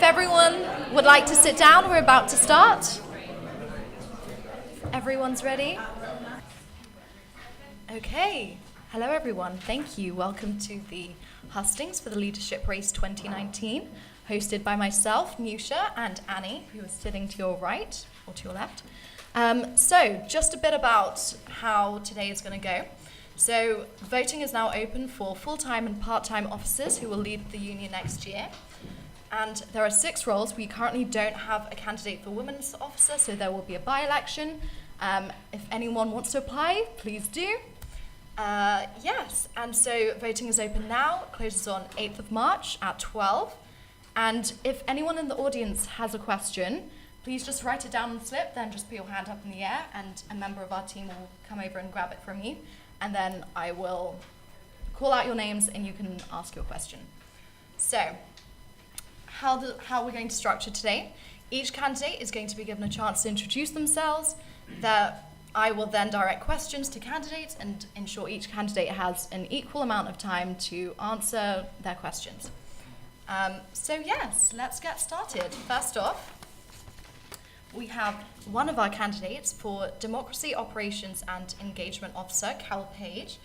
everyone would like to sit down, we're about to start. Everyone's ready? Okay. Hello, everyone. Thank you. Welcome to the Hustings for the Leadership Race 2019, hosted by myself, Nusha, and Annie, who is sitting to your right, or to your left. So, just a bit about how today is going to go. So, voting is now open for full-time and part-time officers who will lead the union next year. And there are 6 roles. We currently don't have a candidate for women's officer, so there will be a by-election. If anyone wants to apply, please do. Yes, and so voting is open now. It closes on 8th of March at 12. And if anyone in the audience has a question, please just write it down on the slip, then just put your hand up in the air, and a member of our team will come over and grab it from you. And then I will call out your names and you can ask your question. So, how we're going to structure today. Each candidate is going to be given a chance to introduce themselves. I will then direct questions to candidates and ensure each candidate has an equal amount of time to answer their questions. So yes, let's get started. First off, we have one of our candidates for Democracy Operations and Engagement Officer, Carol Page.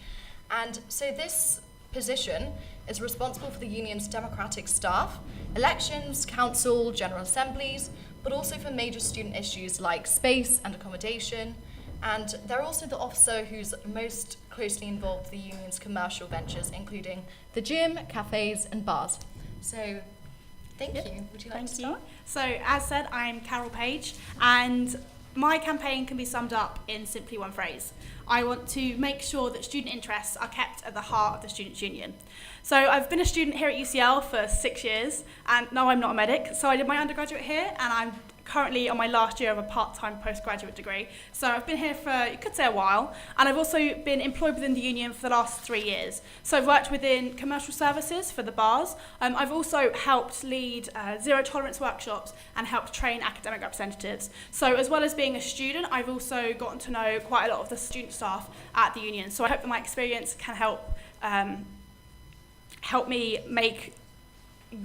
And so this position is responsible for the union's democratic staff, elections, council, general assemblies, but also for major student issues like space and accommodation. And they're also the officer who's most closely involved with the union's commercial ventures, including the gym, cafes, and bars. So, thank you. Would you like to start? So, as said, I'm Carol Page, and my campaign can be summed up in simply one phrase. I want to make sure that student interests are kept at the heart of the Students' Union. So I've been a student here at UCL for 6 years, and no, I'm not a medic. So I did my undergraduate here, and I'm currently on my last year of a part-time postgraduate degree. So I've been here for, you could say, a while, and I've also been employed within the union for the last 3 years. So I've worked within commercial services for the bars. I've also helped lead zero tolerance workshops and helped train academic representatives. So as well as being a student, I've also gotten to know quite a lot of the student staff at the union. So I hope that my experience can help me make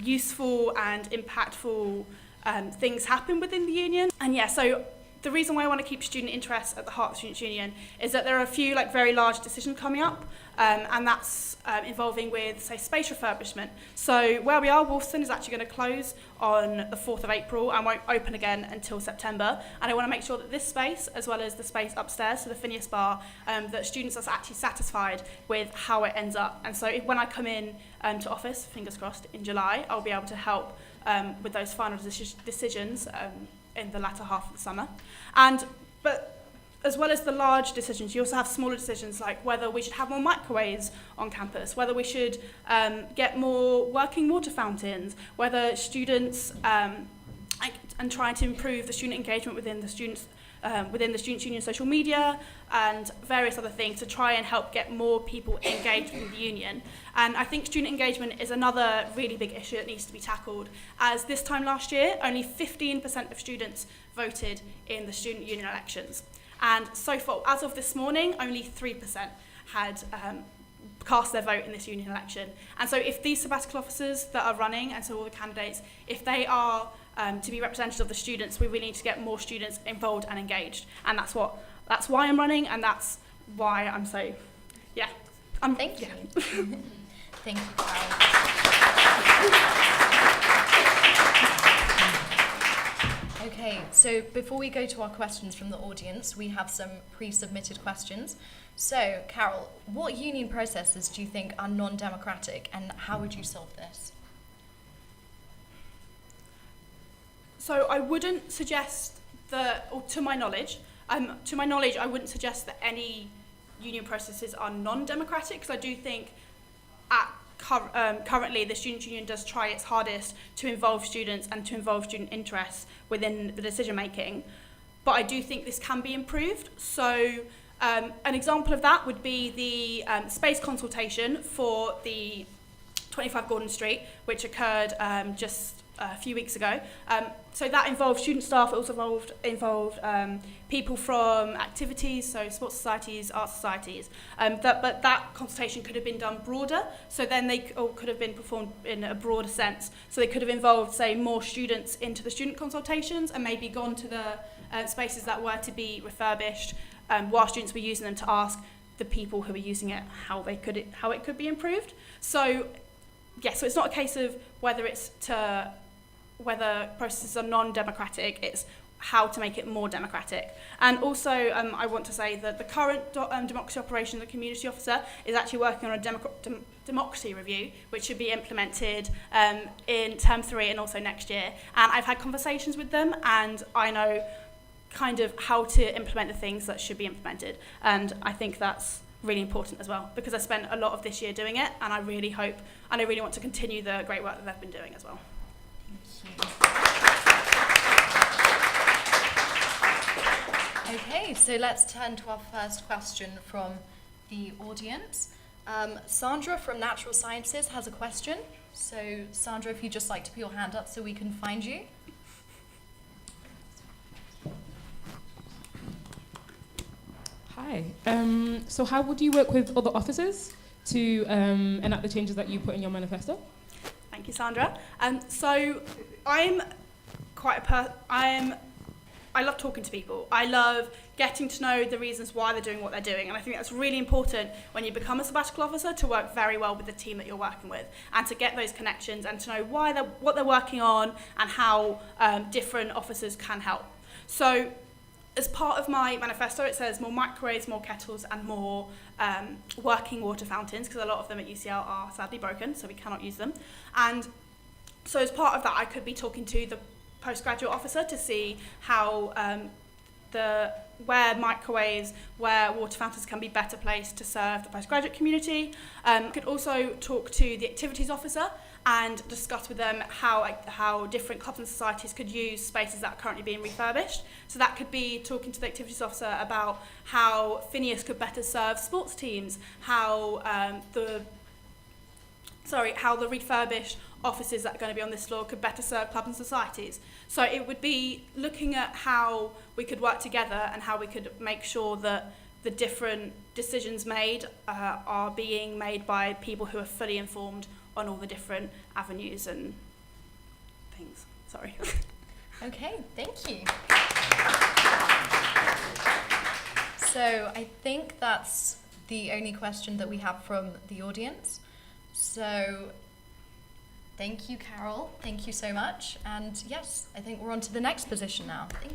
useful and impactful things happen within the union. And yeah, so the reason why I want to keep student interests at the heart of the Students' Union is that there are a few very large decisions coming up, and that's involving with, say, space refurbishment. So where we are, Wolfson is actually going to close on the 4th of April and won't open again until September. And I want to make sure that this space, as well as the space upstairs, so the Phineas Bar, that students are actually satisfied with how it ends up. And so when I come in to office, fingers crossed, in July, I'll be able to help with those final decisions in the latter half of the summer. But as well as the large decisions, you also have smaller decisions like whether we should have more microwaves on campus, whether we should get more working water fountains, whether students, and trying to improve the student engagement within the Students' Union social media and various other things to try and help get more people engaged with the union. And I think student engagement is another really big issue that needs to be tackled, as this time last year, only 15% of students voted in the student union elections. And so far, as of this morning, only 3% had cast their vote in this union election. And so if these sabbatical officers that are running, and so all the candidates, if they are to be representative of the students, we really need to get more students involved and engaged. And that's why I'm running, and that's why I'm so, yeah. Thank you. Thank you, Carol. Okay, so before we go to our questions from the audience, we have some pre-submitted questions. So, Carol, what union processes do you think are non-democratic, and how would you solve this? So I wouldn't suggest that, or to my knowledge, I wouldn't suggest that any union processes are non-democratic, because I do think currently the Students' Union does try its hardest to involve students and to involve student interests within the decision making. But I do think this can be improved. So an example of that would be the space consultation for the 25 Gordon Street, which occurred just a few weeks ago. So that involved student staff. It also involved people from activities, so sports societies, art societies. But that consultation could have been done broader, so then they could have been performed in a broader sense. So they could have involved, say, more students into the student consultations and maybe gone to the spaces that were to be refurbished while students were using them to ask the people who were using it how it could be improved. So so it's not a case of whether processes are non-democratic, it's how to make it more democratic. And also, I want to say that the current democracy operations and community officer is actually working on a democracy review, which should be implemented in term 3 and also next year. And I've had conversations with them, and I know kind of how to implement the things that should be implemented. And I think that's really important as well, because I spent a lot of this year doing it, and I really hope, and I really want to continue the great work that they've been doing as well. Okay, so let's turn to our first question from the audience. Sandra from Natural Sciences has a question. So Sandra, if you'd just like to put your hand up so we can find you. Hi. So how would you work with other officers to enact the changes that you put in your manifesto? Thank you, Sandra. So I'm I love talking to people. I love getting to know the reasons why they're doing what they're doing, and I think that's really important when you become a sabbatical officer, to work very well with the team that you're working with, and to get those connections and to know what they're working on and how different officers can help. So as part of my manifesto, it says more microwaves, more kettles, and more working water fountains, because a lot of them at UCL are sadly broken, so we cannot use them. And so as part of that, I could be talking to the postgraduate officer to see how where microwaves, where water fountains can be better placed to serve the postgraduate community. I could also talk to the activities officer and discuss with them how different clubs and societies could use spaces that are currently being refurbished. So that could be talking to the activities officer about how Phineas could better serve sports teams, how the refurbished offices that are going to be on this floor could better serve clubs and societies. So it would be looking at how we could work together and how we could make sure that the different decisions made are being made by people who are fully informed on all the different avenues and things. Sorry. Okay, thank you. So I think that's the only question that we have from the audience. So thank you, Carol. Thank you so much. And yes, I think we're on to the next position now. Thank you.